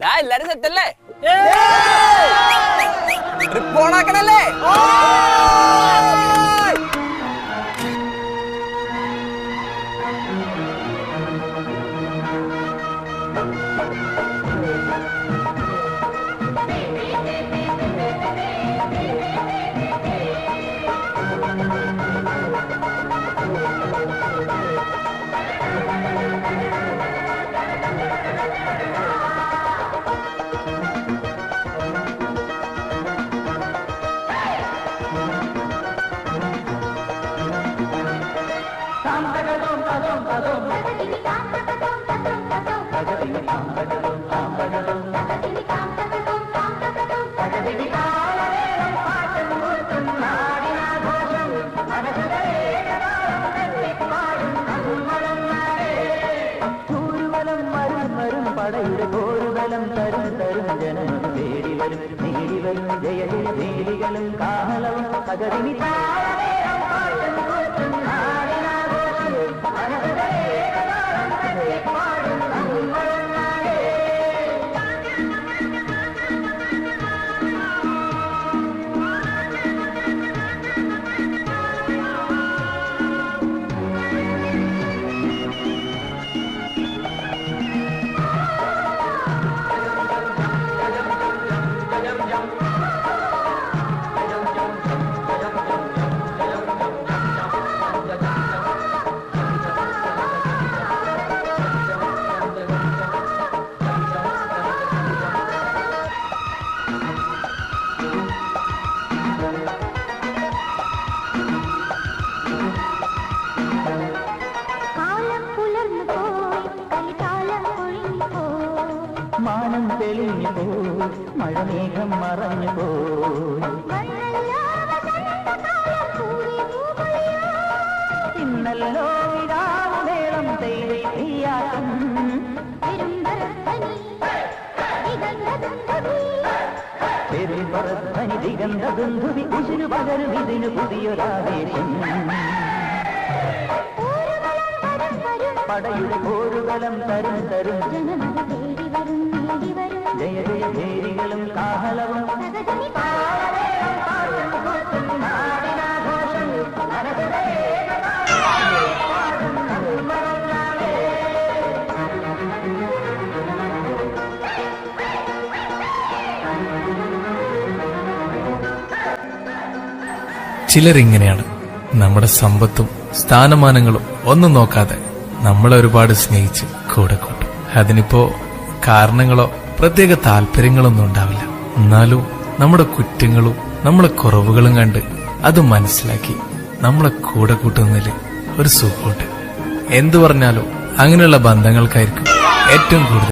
എല്ലാരും സെറ്റല്ലേ? ട്രിപ്പ് ഓണാക്കണല്ലേ? പടയുടെ പോരുബലം തരും തരും ജനം തേടി വരും നേടി വരും ജയ ജയ ദേവികളും കാഹളവും പകരിനി മാനം തെളിഞ്ഞു പോ മഴമേഘം മറഞ്ഞു പോ ഇന്നല്ലോ ഇടാവേളം തെയ്യാട്ടം പെരുമ്പറധ്വനി ദിഗന്ധദുന്ധുവി ഉശിരു പകരും ഇതിന് പുതിയൊരാവേശം പടയുടെ പോരുബലം തരും തരും ജയ ജയ ദേവികളും കാഹളവും ചിലരിങ്ങനെയാണ്. നമ്മുടെ സമ്പത്തും സ്ഥാനമാനങ്ങളും ഒന്നും നോക്കാതെ നമ്മളെ ഒരുപാട് സ്നേഹിച്ച് കൂടെ കൂട്ടും. അതിനിപ്പോ കാരണങ്ങളോ പ്രത്യേക താല്പര്യങ്ങളൊന്നും ഉണ്ടാവില്ല. എന്നാലും നമ്മുടെ കുറ്റങ്ങളും നമ്മളെ കുറവുകളും കണ്ട് അത് മനസ്സിലാക്കി നമ്മളെ കൂടെ കൂട്ടുന്നതിൽ ഒരു സുഖമുണ്ട്. എന്തു പറഞ്ഞാലും അങ്ങനെയുള്ള ബന്ധങ്ങൾക്കായിരിക്കും ഏറ്റവും കൂടുതൽ